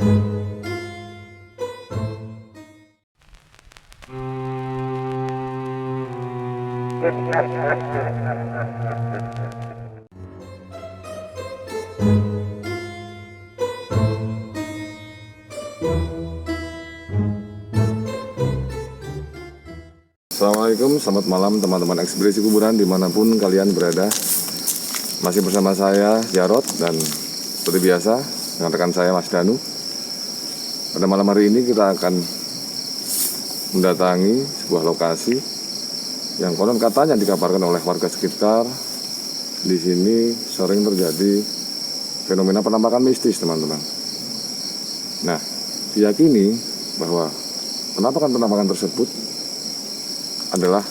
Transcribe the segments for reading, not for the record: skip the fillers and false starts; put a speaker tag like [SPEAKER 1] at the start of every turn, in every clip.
[SPEAKER 1] Assalamualaikum, selamat malam teman-teman ekspedisi kuburan dimanapun kalian berada. Masih bersama saya Jarot dan seperti biasa dengan rekan saya Mas Danu. Pada malam hari ini kita akan mendatangi sebuah lokasi yang konon katanya dikabarkan oleh warga sekitar. Di sini sering terjadi fenomena penampakan mistis, teman-teman. Nah, diyakini bahwa penampakan tersebut adalah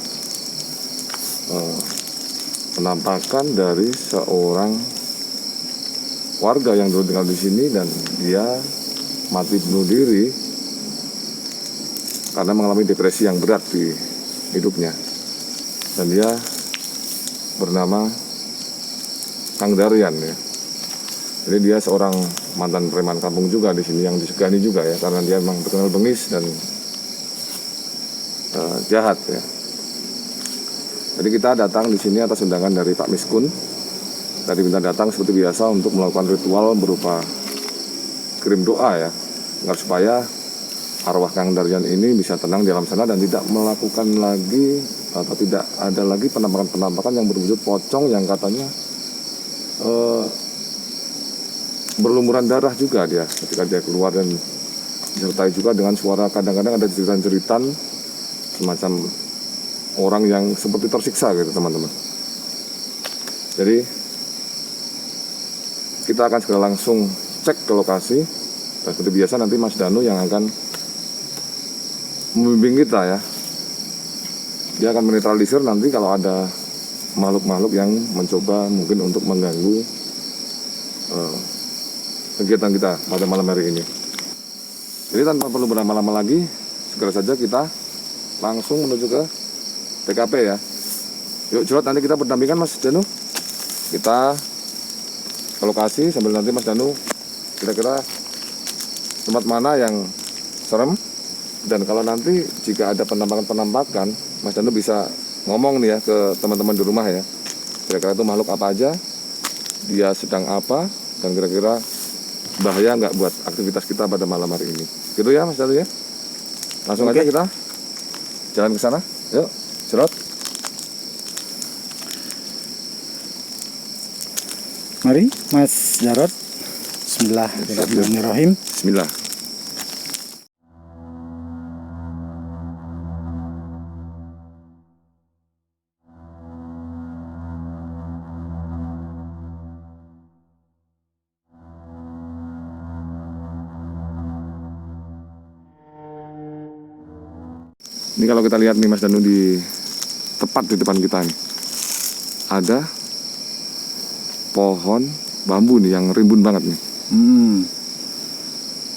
[SPEAKER 1] penampakan dari seorang warga yang dulu tinggal di sini dan dia mati bunuh diri karena mengalami depresi yang berat di hidupnya. Dan dia bernama Kang Daryan ya. Jadi dia seorang mantan preman kampung juga di sini yang disegani juga ya, karena dia memang terkenal bengis dan jahat ya. Jadi kita datang di sini atas undangan dari Pak Miskun. Tadi minta datang seperti biasa untuk melakukan ritual berupa kirim doa ya, agar supaya arwah Kang Daryan ini bisa tenang di alam sana dan tidak melakukan lagi atau tidak ada lagi penampakan-penampakan yang berwujud pocong yang katanya berlumuran darah juga dia ketika dia keluar, dan disertai juga dengan suara kadang-kadang ada jeritan-jeritan semacam orang yang seperti tersiksa gitu, teman-teman. Jadi kita akan segera langsung cek ke lokasi dan seperti biasa nanti Mas Danu yang akan membimbing kita ya. Dia akan menetralisir nanti kalau ada makhluk-makhluk yang mencoba mungkin untuk mengganggu kegiatan kita pada malam hari ini. Jadi tanpa perlu berlama-lama lagi, segera saja kita langsung menuju ke TKP ya. Yuk Jarot, nanti kita berdampingan Mas Danu. Kita ke lokasi sambil nanti Mas Danu kira-kira tempat mana yang serem. Dan kalau nanti jika ada penampakan-penampakan, Mas Danu bisa ngomong nih ya ke teman-teman di rumah ya. Kira-kira itu makhluk apa aja, dia sedang apa, dan kira-kira bahaya nggak buat aktivitas kita pada malam hari ini. Gitu ya Mas Danu ya. Langsung aja kita jalan ke sana. Yuk, Jarot.
[SPEAKER 2] Mari Mas Jarot. Bismillahirrahmanirrahim.
[SPEAKER 1] Bismillah. Ini kalau kita lihat nih Mas Danu, di tepat di depan kita nih ada pohon bambu nih yang rimbun banget nih.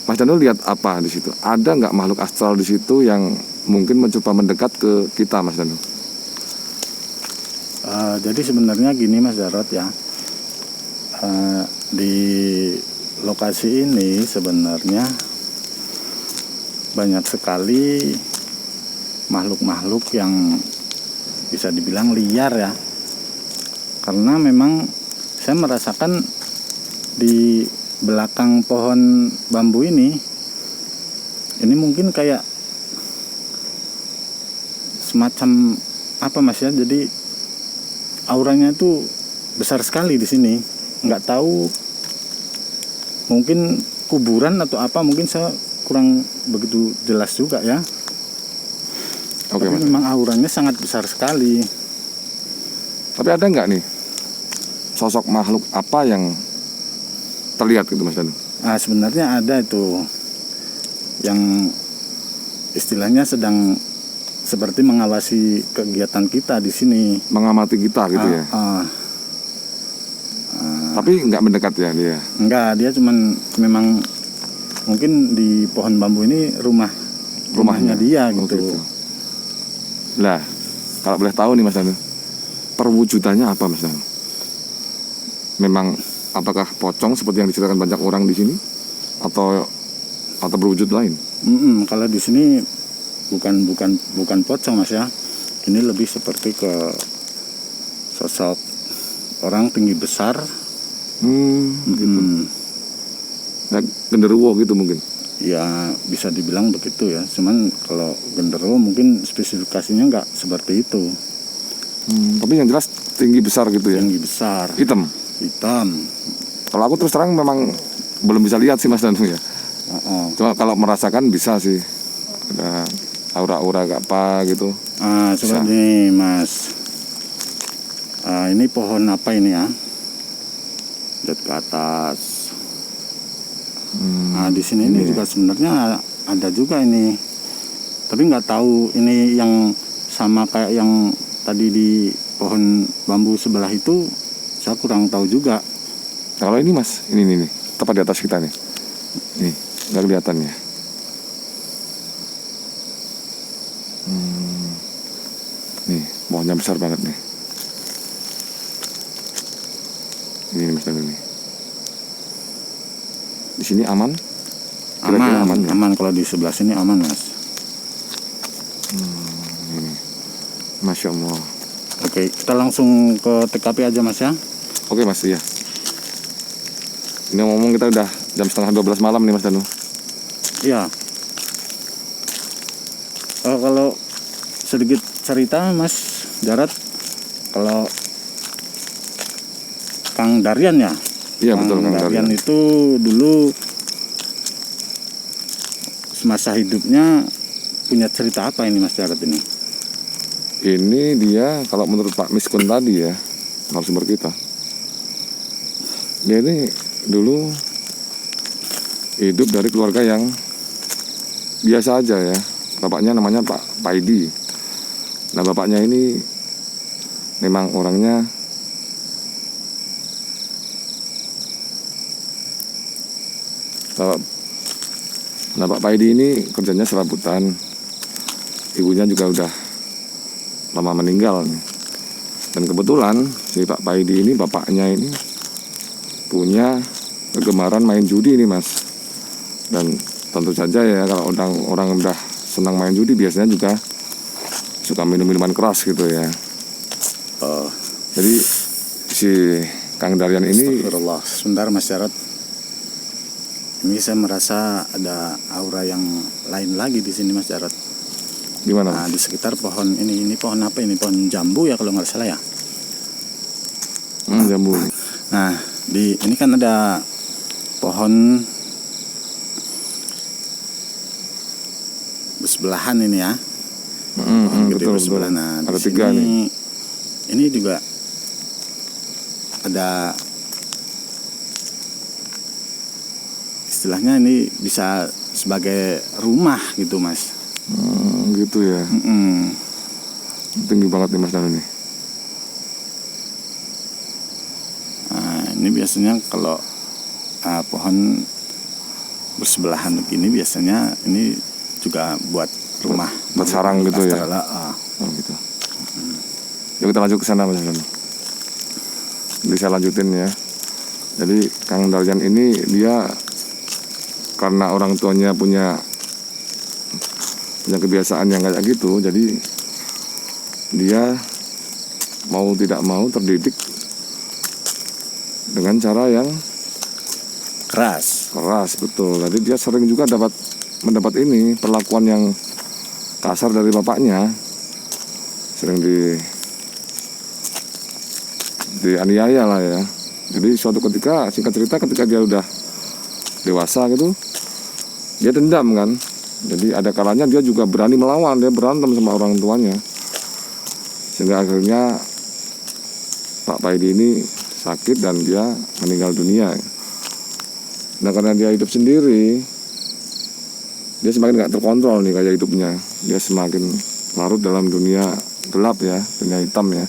[SPEAKER 1] Mas Danu lihat apa di situ? Ada nggak makhluk astral di situ yang mungkin mencoba mendekat ke kita, Mas Danu?
[SPEAKER 2] Jadi sebenarnya gini Mas Jarot ya, di lokasi ini sebenarnya banyak sekali makhluk-makhluk yang bisa dibilang liar ya, karena memang saya merasakan di belakang pohon bambu ini mungkin kayak semacam apa Mas ya, jadi auranya itu besar sekali di sini. Nggak tahu mungkin kuburan atau apa, mungkin saya kurang begitu jelas juga ya.
[SPEAKER 1] Oke,
[SPEAKER 2] tapi
[SPEAKER 1] Mas,
[SPEAKER 2] memang auranya sangat besar sekali.
[SPEAKER 1] Tapi ada nggak nih sosok makhluk apa yang terlihat gitu Mas Danu?
[SPEAKER 2] Nah, sebenarnya ada itu yang istilahnya sedang seperti mengawasi kegiatan kita di sini,
[SPEAKER 1] mengamati kita gitu ya. Tapi nggak mendekat ya dia?
[SPEAKER 2] Enggak, dia cuman memang mungkin di pohon bambu ini rumahnya dia gitu.
[SPEAKER 1] Gitu. Lah, kalau boleh tahu nih Mas Danu, perwujudannya apa Mas Danu? Memang apakah pocong seperti yang diceritakan banyak orang di sini, atau atau berwujud lain?
[SPEAKER 2] Kalau di sini bukan pocong Mas ya. Ini lebih seperti ke sosok orang tinggi besar.
[SPEAKER 1] Gitu. Nah, genderuwo gitu mungkin.
[SPEAKER 2] Ya bisa dibilang begitu ya. Cuman kalau genderuwo mungkin spesifikasinya nggak seperti itu.
[SPEAKER 1] Tapi yang jelas tinggi besar gitu ya.
[SPEAKER 2] Tinggi besar,
[SPEAKER 1] Hitam. Kalau aku terus terang memang belum bisa lihat sih Mas Danu ya. Cuma kalau merasakan bisa sih. Ada aura-aura gak apa gitu.
[SPEAKER 2] Coba nih Mas. Ini pohon apa ini ya? Lihat ke atas. Di sini ini juga sebenarnya ada juga ini. Tapi nggak tahu ini yang sama kayak yang tadi di pohon bambu sebelah itu, saya kurang tahu juga.
[SPEAKER 1] Nah, kalau ini Mas, ini tepat di atas kita nih. Nih, nggak kelihatan ya. Nih, pohonnya besar banget nih. Ini Mas Danu nih. Di sini aman? Kira-kira aman ya?
[SPEAKER 2] Aman kalau di sebelah sini aman Mas.
[SPEAKER 1] Ini. Masya Allah.
[SPEAKER 2] Oke, kita langsung ke TKP aja Mas ya.
[SPEAKER 1] Oke Mas, iya. Ini ngomong kita udah jam setengah 12 malam nih Mas Danu.
[SPEAKER 2] Iya. Kalau sedikit cerita Mas Jarod, kalau Kang Daryan ya.
[SPEAKER 1] Iya betul Kang Daryan.
[SPEAKER 2] Itu dulu semasa hidupnya punya cerita apa ini Mas Jarod ini?
[SPEAKER 1] Ini dia kalau menurut Pak Miskun tadi ya, narasumber kita. Dia ini dulu hidup dari keluarga yang biasa aja ya. Bapaknya namanya Pak Paidi. Nah bapaknya ini memang orangnya Pak Paidi ini kerjanya serabutan. Ibunya juga udah lama meninggal. Dan kebetulan si Pak Paidi ini, bapaknya ini punya kegemaran main judi nih Mas. Dan tentu saja ya kalau orang udah senang main judi biasanya juga suka minum minuman keras gitu ya. Jadi si Kang Daryan ini,
[SPEAKER 2] Astagfirullah, sebentar Mas Jarod. Ini saya merasa ada aura yang lain lagi di sini Mas Jarod.
[SPEAKER 1] gimana?
[SPEAKER 2] Nah, di sekitar pohon ini pohon apa ini? Pohon jambu ya kalau nggak salah ya.
[SPEAKER 1] Jambu.
[SPEAKER 2] Nah, ini kan ada pohon bersebelahan ini ya. Pohon gede
[SPEAKER 1] betul.
[SPEAKER 2] bersebelahan. Nah,
[SPEAKER 1] Ada
[SPEAKER 2] di
[SPEAKER 1] 3
[SPEAKER 2] sini,
[SPEAKER 1] nih.
[SPEAKER 2] Ini juga ada istilahnya ini bisa sebagai rumah gitu Mas.
[SPEAKER 1] Gitu ya. Tinggi banget nih Mas Danu nih.
[SPEAKER 2] Nah, ini biasanya kalau pohon bersebelahan begini biasanya ini juga buat rumah,
[SPEAKER 1] Buat sarang gitu ya. Oh gitu. Yuk kita lanjut ke sana Mas Danu. Jadi saya lanjutin ya. Jadi Kang Daryan ini dia karena orang tuanya punya kebiasaan yang kayak gitu, jadi dia mau tidak mau terdidik dengan cara yang
[SPEAKER 2] keras.
[SPEAKER 1] betul. Jadi dia sering juga mendapat ini perlakuan yang kasar dari bapaknya, sering dianiaya lah ya. Jadi suatu ketika, singkat cerita, ketika dia udah dewasa gitu, dia dendam kan. Jadi ada kalanya dia juga berani melawan, dia berantem sama orang tuanya. Sehingga akhirnya Pak Paidi ini sakit dan dia meninggal dunia. Nah karena dia hidup sendiri, dia semakin gak terkontrol nih kayak hidupnya. Dia semakin larut dalam dunia gelap ya, dunia hitam ya.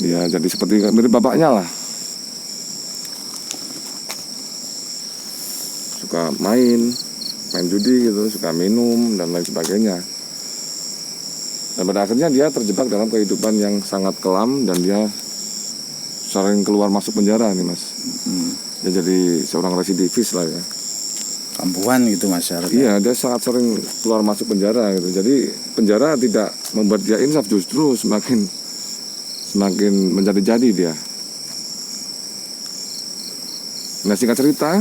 [SPEAKER 1] Dia jadi seperti mirip bapaknya lah. Suka main judi gitu, suka minum dan lain sebagainya. Dan pada akhirnya dia terjebak dalam kehidupan yang sangat kelam dan dia sering keluar masuk penjara nih Mas. Dia jadi seorang residivis lah ya.
[SPEAKER 2] kampuhan gitu Mas Jarod.
[SPEAKER 1] Iya, dia sangat sering keluar masuk penjara gitu. Jadi penjara tidak membuat dia insaf, justru semakin menjadi-jadi dia. Nah, singkat cerita,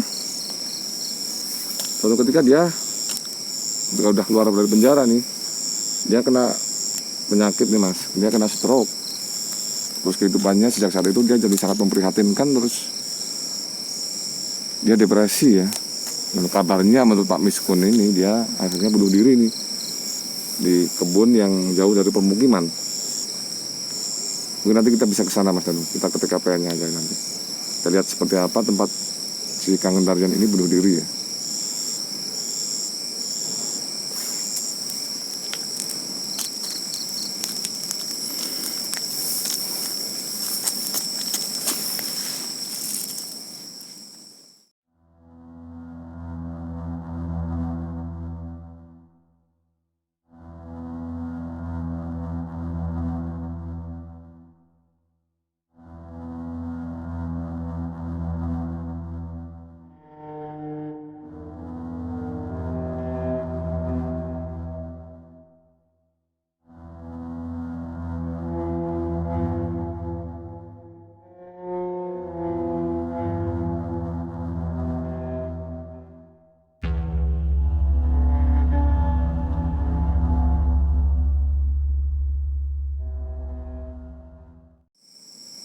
[SPEAKER 1] suatu ketika dia udah keluar dari penjara nih, dia kena penyakit nih Mas, dia kena stroke. Terus kehidupannya sejak saat itu dia jadi sangat memprihatinkan, terus dia depresi ya. Dan kabarnya menurut Pak Miskun ini dia akhirnya bunuh diri nih di kebun yang jauh dari permukiman. Mungkin nanti kita bisa ke sana Mas Danu, kita ke TKP-nya aja nanti. Kita lihat seperti apa tempat si Kang Gendarian ini bunuh diri ya.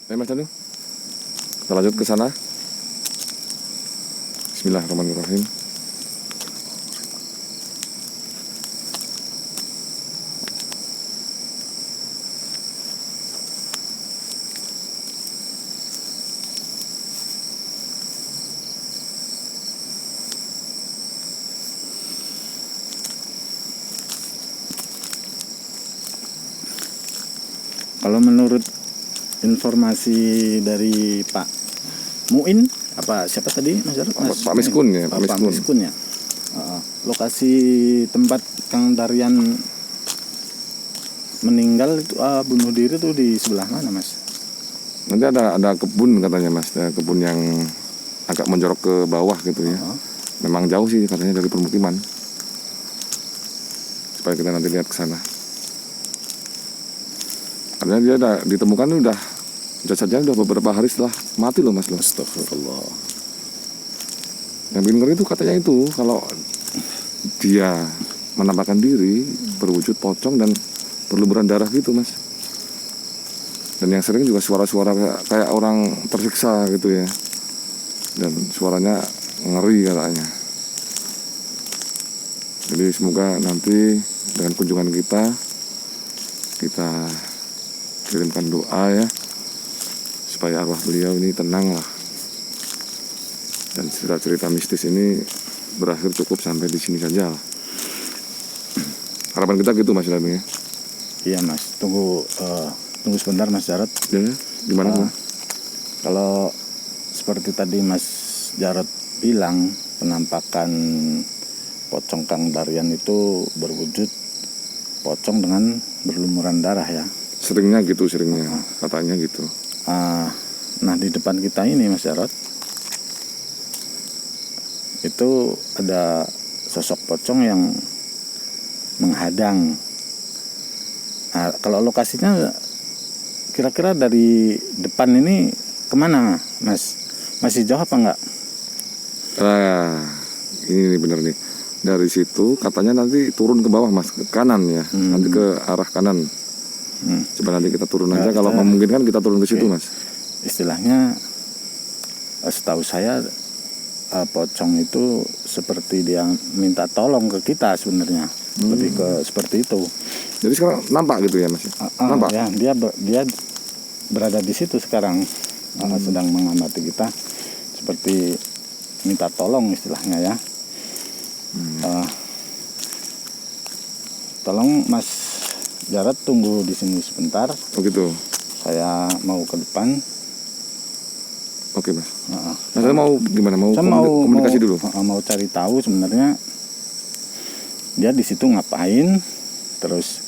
[SPEAKER 1] Ayo Mas Danu, kita lanjut ke sana. Bismillahirrahmanirrahim.
[SPEAKER 2] Kalau menurut informasi dari Pak Muin, apa siapa tadi Mas Jarod?
[SPEAKER 1] Pak Miskun ya, Pak
[SPEAKER 2] Pak
[SPEAKER 1] Miskun.
[SPEAKER 2] Miskun ya. Lokasi tempat Kang Darian meninggal itu bunuh diri tuh di sebelah mana Mas?
[SPEAKER 1] Nanti ada kebun katanya Mas, ada kebun yang agak menjorok ke bawah gitu ya. Memang jauh sih katanya dari permukiman. Supaya kita nanti lihat ke sana. Karena dia ditemukan udah jasadnya udah beberapa hari setelah mati loh Mas.
[SPEAKER 2] Astagfirullah.
[SPEAKER 1] Yang bikin ngeri itu katanya itu kalau dia menampakkan diri berwujud pocong dan berlumuran darah gitu Mas. Dan yang sering juga suara-suara kayak orang tersiksa gitu ya. Dan suaranya ngeri katanya. Jadi semoga nanti dengan kunjungan kita kirimkan doa ya supaya arwah beliau ini tenang lah, dan cerita mistis ini berakhir cukup sampai di sini saja lah. Harapan kita gitu Mas Danu ya.
[SPEAKER 2] Iya Mas, tunggu sebentar Mas Jarod.
[SPEAKER 1] Ya, gimana Mas?
[SPEAKER 2] Kalau seperti tadi Mas Jarod bilang, penampakan pocong Kang Darian itu berwujud pocong dengan berlumuran darah ya.
[SPEAKER 1] Seringnya katanya gitu.
[SPEAKER 2] Nah di depan kita ini Mas Jarod, itu ada sosok pocong yang menghadang. Nah, kalau lokasinya kira-kira dari depan ini kemana Mas? Masih jauh apa enggak?
[SPEAKER 1] Ini bener nih. Dari situ katanya nanti turun ke bawah Mas, ke kanan ya. Nanti ke arah kanan. Coba nanti kita turun aja, kalau memungkinkan kita turun ke situ Mas.
[SPEAKER 2] Istilahnya setahu saya pocong itu seperti dia minta tolong ke kita sebenarnya. Lebih ke seperti itu.
[SPEAKER 1] Jadi sekarang nampak gitu ya Mas? Nampak?
[SPEAKER 2] Ya, dia berada di situ sekarang, sedang mengamati kita, seperti minta tolong istilahnya ya. Tolong Mas Jarod tunggu di sini sebentar.
[SPEAKER 1] Oh gitu.
[SPEAKER 2] Saya mau ke depan.
[SPEAKER 1] Oke Mas. Nah, saya mau gimana? Mau komunikasi dulu.
[SPEAKER 2] Mau cari tahu sebenarnya dia di situ ngapain. Terus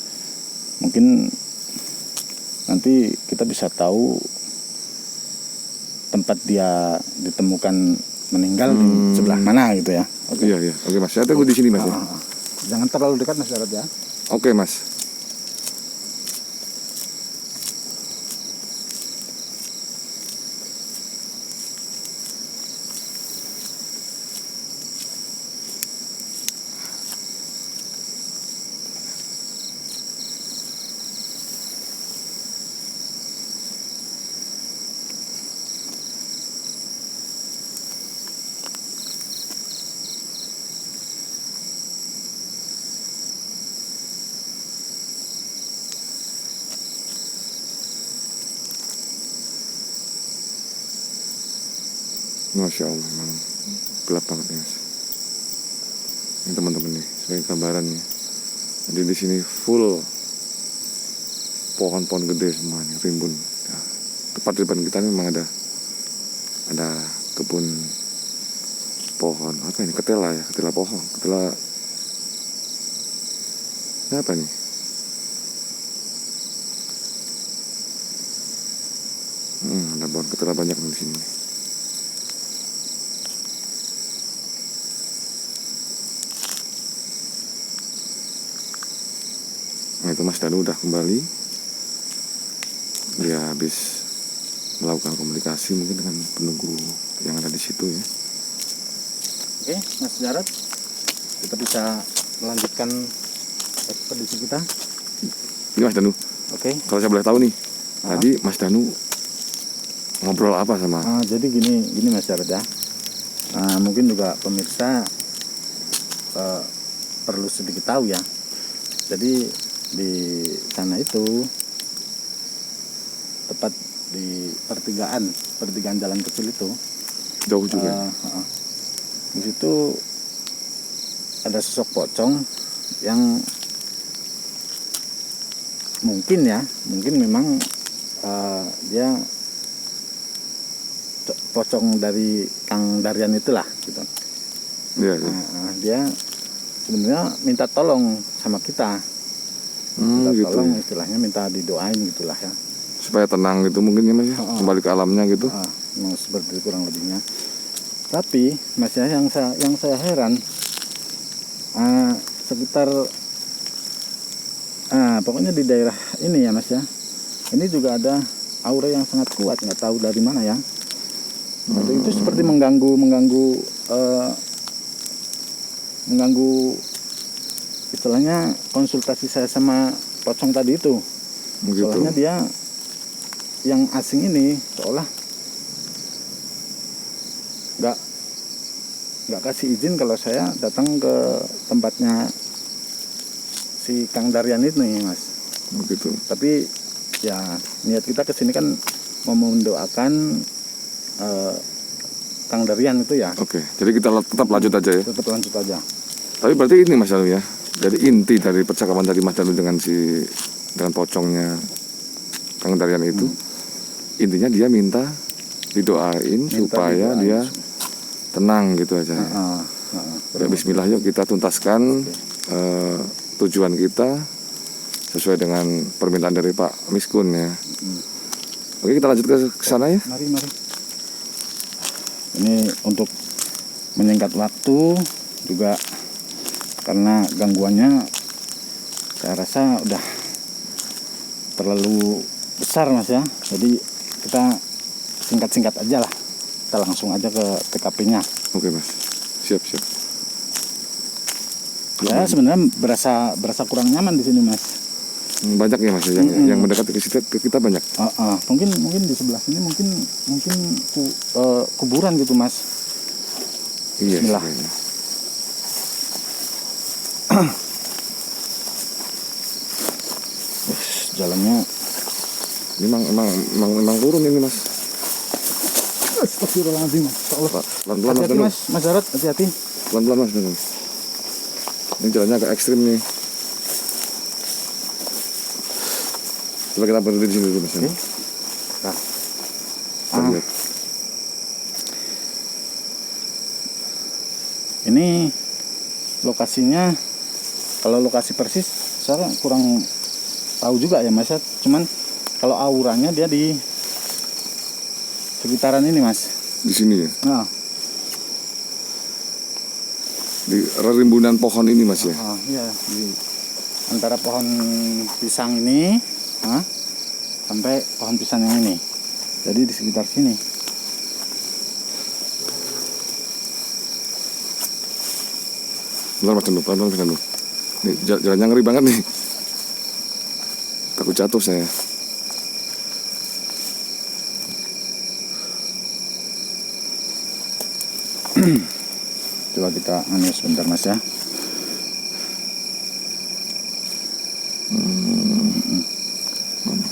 [SPEAKER 2] mungkin nanti kita bisa tahu tempat dia ditemukan meninggal di sebelah mana gitu ya. Oke.
[SPEAKER 1] Iya, iya. Oke, Mas. Saya tunggu di sini, Mas. Ya.
[SPEAKER 2] Jangan terlalu dekat Mas Jarod ya.
[SPEAKER 1] Oke, Mas. Masya Allah, memang gelap banget nih, Mas. Ini teman-teman nih, sebagai gambaran nih. Jadi di sini full pohon-pohon gede semuanya, rimbun. Ya, tepat di depan kita ini memang ada kebun pohon. Apa ini? Ketela ya, ketela pohon, ketela. Ini apa nih? Ada pohon ketela banyak di sini. Nah itu Mas Danu udah kembali. Dia habis melakukan komunikasi mungkin dengan penunggu yang ada di situ ya.
[SPEAKER 2] Oke, Mas Jarod, kita bisa melanjutkan ekspedisi kita.
[SPEAKER 1] Ini Mas Danu.
[SPEAKER 2] Oke.
[SPEAKER 1] Kalau saya boleh tahu nih, tadi Mas Danu ngobrol apa sama?
[SPEAKER 2] Jadi gini Mas Jarod ya. Mungkin juga pemirsa perlu sedikit tahu ya. Jadi di sana itu tepat di pertigaan jalan kecil itu
[SPEAKER 1] Jauh juga.
[SPEAKER 2] di situ ada sosok pocong yang mungkin memang dia pocong dari Kang Daryan itulah gitu.
[SPEAKER 1] Iya, iya.
[SPEAKER 2] Dia sebenarnya minta tolong sama kita. Minta
[SPEAKER 1] Gitu.
[SPEAKER 2] tolong istilahnya minta didoain gitulah ya.
[SPEAKER 1] Supaya tenang gitu mungkin ya Mas ya. Kembali ke alamnya gitu.
[SPEAKER 2] Mau seperti itu kurang lebihnya. Tapi Mas ya, yang saya heran sekitar pokoknya di daerah ini ya Mas ya. Ini juga ada aura yang sangat kuat, nggak tahu dari mana ya. Itu seperti mengganggu istilahnya konsultasi saya sama pocong tadi itu.
[SPEAKER 1] Begitu.
[SPEAKER 2] Soalnya dia yang asing ini seolah nggak kasih izin kalau saya datang ke tempatnya si Kang Daryan itu nih Mas.
[SPEAKER 1] Begitu.
[SPEAKER 2] Tapi ya niat kita kesini kan mau mendoakan Kang Daryan itu ya.
[SPEAKER 1] Oke, jadi kita tetap lanjut aja ya.
[SPEAKER 2] Tetap lanjut aja.
[SPEAKER 1] Tapi berarti ini Mas Danu ya. Jadi inti dari percakapan tadi Mas Danu dengan pocongnya Kang Daryan itu, intinya dia minta didoain supaya dia tenang gitu aja. Ya, Bismillah, yuk kita tuntaskan tujuan kita sesuai dengan permintaan dari Pak Miskun ya. Oke, kita lanjut ke sana ya.
[SPEAKER 2] Mari. Ini untuk menyingkat waktu juga karena gangguannya saya rasa udah terlalu besar Mas ya. Jadi kita singkat aja lah. Kita langsung aja ke TKP-nya.
[SPEAKER 1] Oke Mas, siap.
[SPEAKER 2] Saya sebenarnya berasa kurang nyaman di sini Mas.
[SPEAKER 1] Banyak ya Mas yang mendekati ke kita banyak.
[SPEAKER 2] Mungkin di sebelah sini mungkin kuburan gitu Mas.
[SPEAKER 1] Iya.
[SPEAKER 2] Bismillah. Jalannya
[SPEAKER 1] Ini memang turun ini Mas.
[SPEAKER 2] Astagfirullahaladzim Mas.
[SPEAKER 1] Pelan-pelan Mas
[SPEAKER 2] Hati-hati
[SPEAKER 1] Danu.
[SPEAKER 2] Mas Jarod, hati-hati.
[SPEAKER 1] Pelan-pelan Mas Danu. Ini jalannya agak ekstrim nih. Coba kita berhenti di sini dulu Mas Danu.
[SPEAKER 2] Nah.
[SPEAKER 1] Kita lihat.
[SPEAKER 2] Ini lokasinya, kalau lokasi persis saya kurang tahu juga ya Mas. Cuman kalau auranya dia di sekitaran ini Mas.
[SPEAKER 1] Di sini ya.
[SPEAKER 2] Nah,
[SPEAKER 1] Di rimbunan pohon ini Mas ya.
[SPEAKER 2] Iya, di antara pohon pisang ini sampai pohon pisang yang ini. Jadi di sekitar sini.
[SPEAKER 1] Bentar Mas Danu, pelan-pelan Mas Danu. Nih jalannya ngeri banget nih. Takut jatuh saya.
[SPEAKER 2] Coba kita sebentar Mas ya.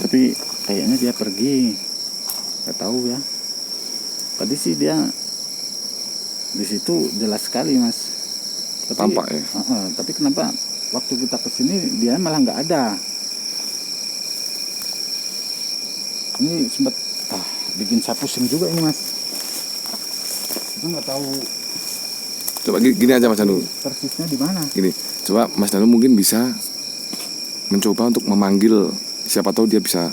[SPEAKER 2] Tapi kayaknya dia pergi, nggak tahu ya. Tadi sih dia di situ jelas sekali Mas. Tapi,
[SPEAKER 1] Tampak ya.
[SPEAKER 2] Tapi kenapa waktu kita kesini dia malah nggak ada? Ini sempat bikin saya pusing juga ini Mas. Kita nggak tahu.
[SPEAKER 1] Coba gini aja Mas Danu.
[SPEAKER 2] Persisnya di mana?
[SPEAKER 1] Gini, coba Mas Danu mungkin bisa mencoba untuk memanggil, siapa tahu dia bisa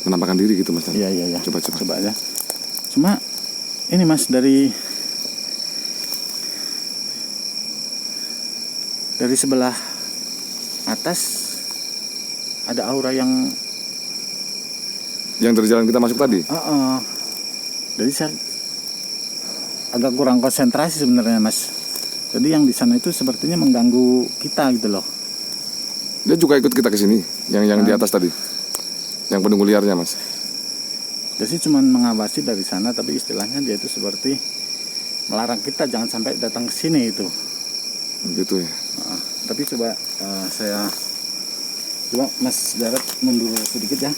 [SPEAKER 1] menampakkan diri gitu Mas Danu.
[SPEAKER 2] Iya.
[SPEAKER 1] Coba
[SPEAKER 2] aja. Cuma ini Mas dari sebelah atas ada aura yang
[SPEAKER 1] dari jalan kita masuk tadi.
[SPEAKER 2] Jadi saya agak kurang konsentrasi sebenarnya Mas. Jadi yang di sana itu sepertinya mengganggu kita gitu loh.
[SPEAKER 1] Dia juga ikut kita ke sini, yang di atas tadi, yang penunggu liarnya Mas.
[SPEAKER 2] Dia sih cuma mengawasi dari sana, tapi istilahnya dia itu seperti melarang kita jangan sampai datang ke sini itu.
[SPEAKER 1] Gitu ya.
[SPEAKER 2] Tapi coba Mas Darat mundur sedikit ya.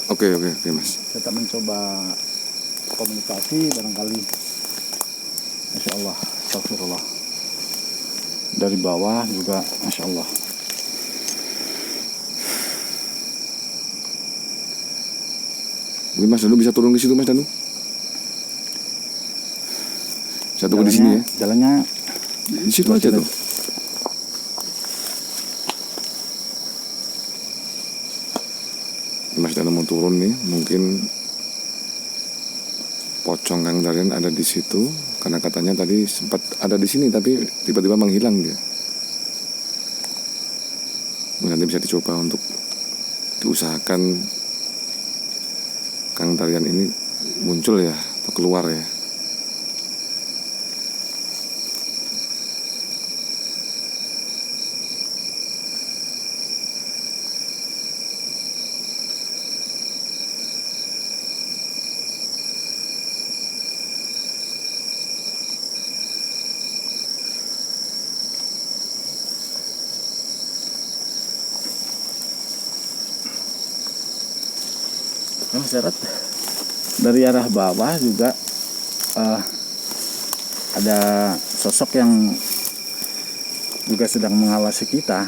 [SPEAKER 1] Oke Mas.
[SPEAKER 2] Kita mencoba komunikasi barangkali. Masya Allah, astagfirullah. Dari bawah juga Masya Allah.
[SPEAKER 1] Ini Mas Danu bisa turun ke situ Mas Danu. Saya tunggu di sini ya.
[SPEAKER 2] Jalannya
[SPEAKER 1] di situ aja tuh. Mas Danu mau turun nih, mungkin pocong Kang Darian ada di situ, karena katanya tadi sempat ada di sini tapi tiba-tiba menghilang dia. Nanti bisa dicoba untuk diusahakan Kang Darian ini muncul ya atau keluar ya.
[SPEAKER 2] Mas Darat, dari arah bawah juga ada sosok yang juga sedang mengawasi kita.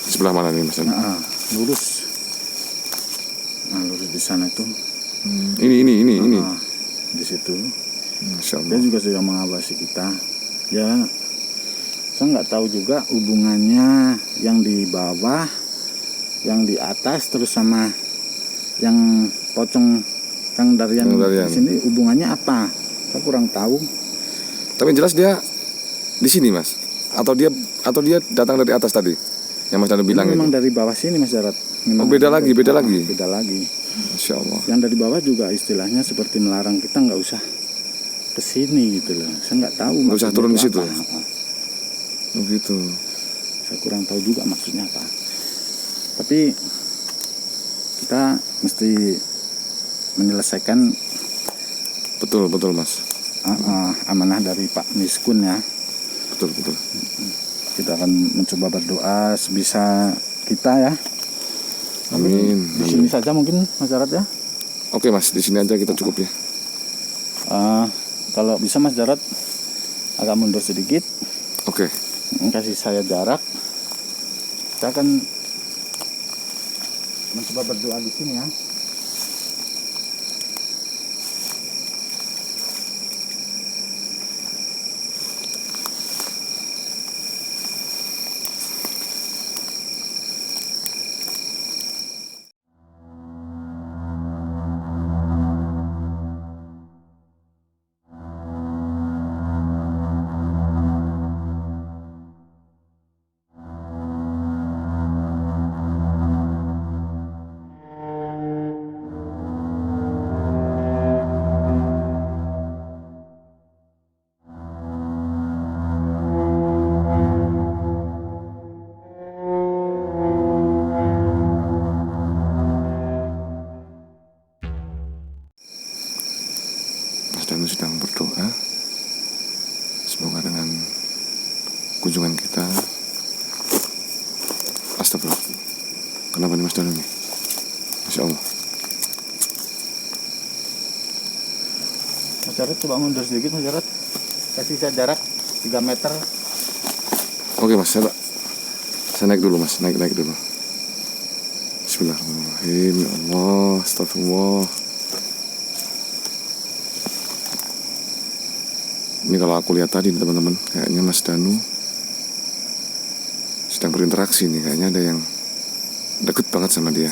[SPEAKER 1] Sebelah mana nih Mas Danu?
[SPEAKER 2] Lurus di sana itu.
[SPEAKER 1] Ini.
[SPEAKER 2] Di situ.
[SPEAKER 1] Masya Allah.
[SPEAKER 2] Dia juga sedang mengawasi kita. Ya, saya nggak tahu juga hubungannya yang di bawah, yang di atas, terus sama yang pocong Kang Darian di sini hubungannya apa? Saya kurang tahu.
[SPEAKER 1] Tapi yang jelas dia di sini Mas. Atau dia datang dari atas tadi yang Mas Danu bilang
[SPEAKER 2] memang
[SPEAKER 1] itu.
[SPEAKER 2] Dari bawah sini Mas Darat.
[SPEAKER 1] Beda lagi.
[SPEAKER 2] Beda lagi.
[SPEAKER 1] Masya Allah.
[SPEAKER 2] Yang dari bawah juga istilahnya seperti melarang kita nggak usah ke sini gitu loh. Saya nggak tahu.
[SPEAKER 1] Nggak usah turun di situ.
[SPEAKER 2] Begitu. Saya kurang tahu juga maksudnya apa. Tapi kita mesti menyelesaikan
[SPEAKER 1] betul Mas.
[SPEAKER 2] Amanah dari Pak Miskun ya.
[SPEAKER 1] Betul.
[SPEAKER 2] Kita akan mencoba berdoa sebisa kita ya.
[SPEAKER 1] Amin.
[SPEAKER 2] Di sini saja mungkin Mas Darat ya.
[SPEAKER 1] Oke Mas, di sini aja kita cukup ya.
[SPEAKER 2] Kalau bisa Mas Darat agak mundur sedikit.
[SPEAKER 1] Oke.
[SPEAKER 2] Kasih saya jarak. Saya akan mencoba berdoa di sini ya.
[SPEAKER 1] kunjungan kita. Astagfirullah. Kenapa nih Mas Danu nih? Masya Allah.
[SPEAKER 2] Mas Jarod coba mundur sedikit Mas Jarod. Kasih saya jarak 3 meter.
[SPEAKER 1] Oke Mas, saya naik dulu Mas, naik dulu. Bismillahirrahmanirrahim. Ya Allah, astagfirullah. Ini kalau aku lihat tadi teman-teman, kayaknya Mas Danu sedang berinteraksi nih, kayaknya ada yang deket banget sama dia.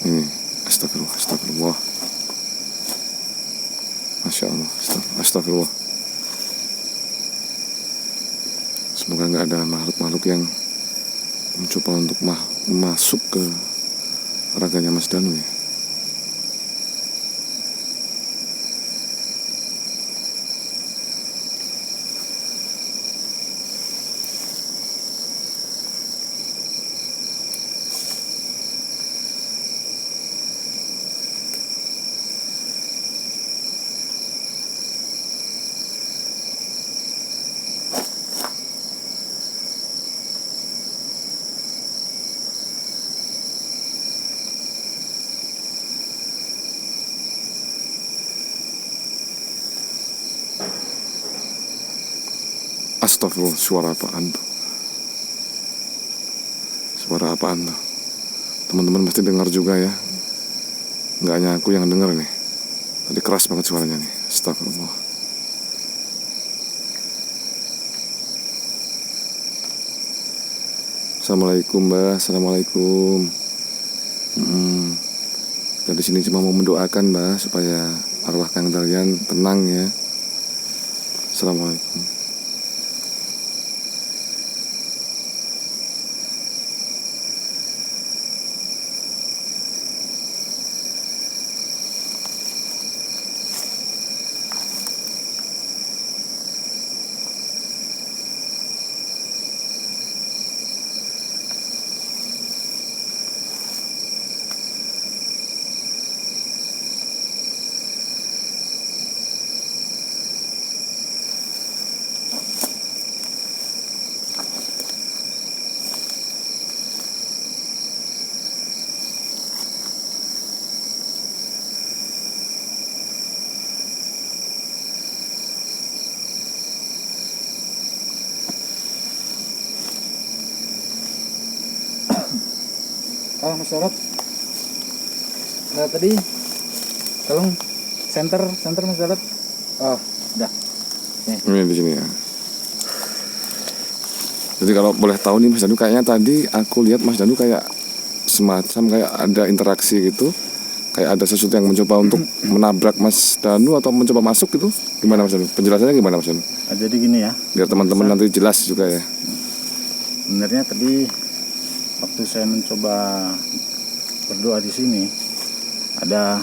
[SPEAKER 1] Ini, astagfirullah. Masya Allah, astagfirullah. Semoga nggak ada makhluk-makhluk yang mencoba untuk masuk ke raganya Mas Danu ya. Astagfirullah, suara apaan tuh? Suara apaan tuh? Teman-teman pasti dengar juga ya. Nggak hanya aku yang dengar nih. Tadi keras banget suaranya nih. Astagfirullah. Assalamualaikum Mbak, assalamualaikum. Kita di sini cuma mau mendoakan Mbak supaya arwah Kang Daryan tenang ya. Assalamualaikum.
[SPEAKER 2] Mas Jarod. Nah tadi tolong center Mas Jarod. Oh, udah.
[SPEAKER 1] Ini di sini ya. Jadi kalau boleh tahu nih Mas Danu, kayaknya tadi aku lihat Mas Danu kayak semacam kayak ada interaksi gitu, kayak ada sesuatu yang mencoba untuk menabrak Mas Danu atau mencoba masuk gitu. Gimana Mas Danu? Penjelasannya gimana Mas Danu?
[SPEAKER 2] Jadi gini ya.
[SPEAKER 1] Biar teman-teman nanti jelas juga ya.
[SPEAKER 2] Sebenarnya tadi waktu saya mencoba berdoa di sini, ada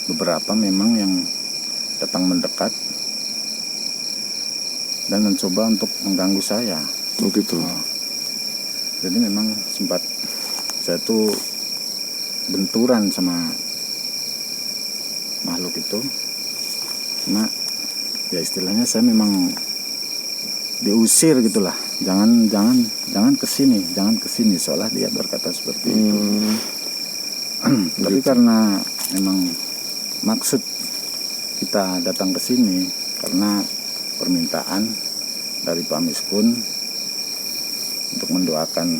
[SPEAKER 2] beberapa memang yang datang mendekat dan mencoba untuk mengganggu saya.
[SPEAKER 1] Oh gitu.
[SPEAKER 2] Jadi memang sempat saya tuh benturan sama makhluk itu. Cuma ya istilahnya saya memang diusir gitulah. Jangan kesini seolah dia berkata seperti itu. Tapi karena memang maksud kita datang ke sini karena permintaan dari Pak Miskun untuk mendoakan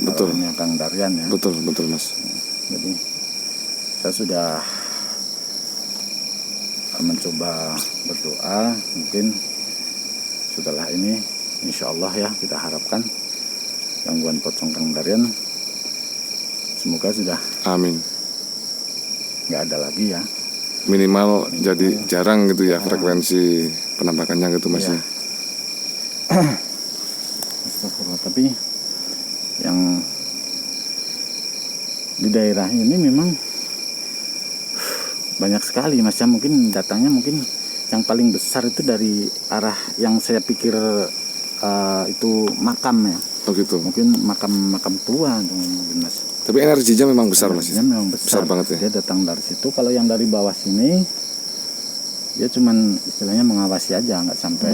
[SPEAKER 2] arwahnya Kang Daryan ya.
[SPEAKER 1] Betul Mas.
[SPEAKER 2] Jadi saya sudah mencoba berdoa, mungkin setelah ini insya Allah ya kita harapkan gangguan pocong Kang Daryan semoga sudah
[SPEAKER 1] Amin.
[SPEAKER 2] nggak ada lagi ya.
[SPEAKER 1] Minimal jadi jarang gitu ya frekuensi penampakannya gitu Mas.
[SPEAKER 2] Iya. Astagfirullah. Tapi yang di daerah ini memang banyak sekali Mas ya, mungkin datangnya mungkin yang paling besar itu dari arah yang saya pikir itu makam ya.
[SPEAKER 1] Oh gitu.
[SPEAKER 2] Mungkin makam tua mungkin Mas.
[SPEAKER 1] Tapi energinya memang besar Mas.
[SPEAKER 2] Energinya memang besar
[SPEAKER 1] Besar banget ya.
[SPEAKER 2] Dia datang dari situ. Kalau yang dari bawah sini Dia cuman istilahnya mengawasi aja, nggak sampai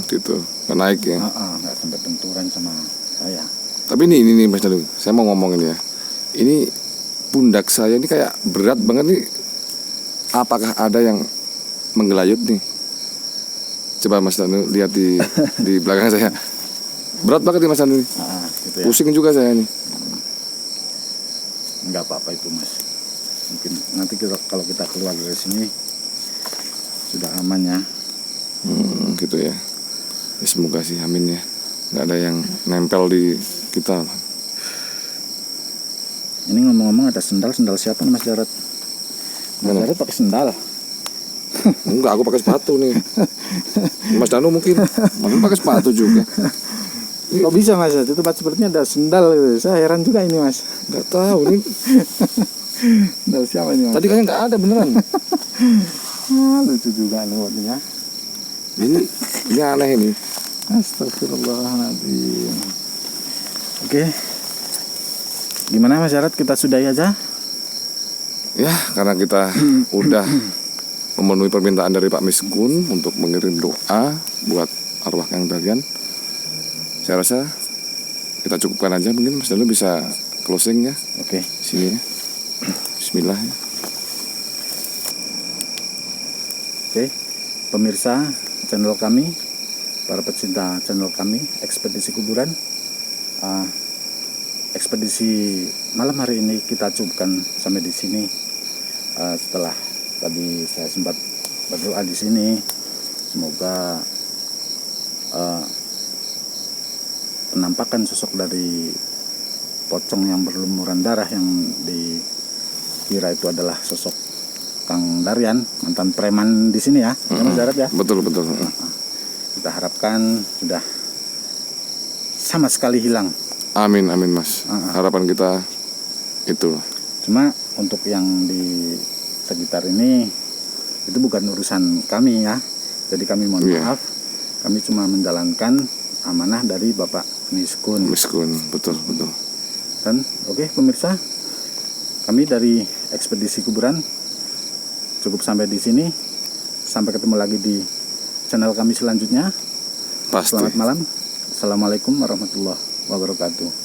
[SPEAKER 1] Gitu, nggak naik ya.
[SPEAKER 2] nggak sampai benturan sama saya.
[SPEAKER 1] Tapi ini Mas Danu, saya mau ngomongin ya. Ini pundak saya ini kayak berat banget nih. Apakah ada yang menggelayut nih? Coba Mas Danu lihat di belakang saya. Berat banget nih Mas Danu nih.
[SPEAKER 2] Gitu ya.
[SPEAKER 1] Pusing juga saya nih.
[SPEAKER 2] Nggak apa-apa itu Mas. Mungkin nanti kalau kita keluar dari sini sudah aman ya.
[SPEAKER 1] Gitu ya. Ya, semoga sih, amin ya. Nggak ada yang nempel di kita.
[SPEAKER 2] Ini ngomong-ngomong ada sendal siapa nih Mas Jarot? Mas
[SPEAKER 1] Mana?
[SPEAKER 2] Jarot pakai sendal.
[SPEAKER 1] Enggak, aku pakai sepatu nih. Mas Danu mungkin pakai sepatu juga.
[SPEAKER 2] Kok bisa Mas? Itu sepertinya ada sendal gitu. Saya heran juga ini Mas.
[SPEAKER 1] Nggak tahu ini.
[SPEAKER 2] Sendal siapa ini Mas?
[SPEAKER 1] Tadi kayaknya nggak ada beneran.
[SPEAKER 2] Lucu juga nih ya.
[SPEAKER 1] Ini aneh ini.
[SPEAKER 2] Astagfirullahaladzim. Oke. Gimana Mas Jarot, kita sudahi aja?
[SPEAKER 1] Ya, karena kita udah memenuhi permintaan dari Pak Miskun untuk mengirim doa buat arwah Kang Darian. Saya rasa kita cukupkan aja, mungkin Mas Danu bisa closing ya.
[SPEAKER 2] Oke.
[SPEAKER 1] Sini ya. Bismillah ya.
[SPEAKER 2] Oke. Pemirsa channel kami, para pecinta channel kami, Ekspedisi Kuburan. Ekspedisi malam hari ini kita cukupkan sampai di sini. Setelah tadi saya sempat berdoa di sini, semoga penampakan sosok dari pocong yang berlumuran darah yang dikira itu adalah sosok Kang Darian, mantan preman di sini ya, Mas Jarot ya.
[SPEAKER 1] Betul.
[SPEAKER 2] Kita harapkan sudah sama sekali hilang.
[SPEAKER 1] Amin Mas. Harapan kita itu.
[SPEAKER 2] Cuma untuk yang di sekitar ini itu bukan urusan kami ya. Jadi kami mohon maaf. Kami cuma menjalankan amanah dari Bapak Miskun.
[SPEAKER 1] Betul.
[SPEAKER 2] Dan oke pemirsa, kami dari Ekspedisi Kuburan cukup sampai di sini. Sampai ketemu lagi di channel kami selanjutnya.
[SPEAKER 1] Pasti.
[SPEAKER 2] Selamat malam. Assalamualaikum warahmatullahi wabarakatuh.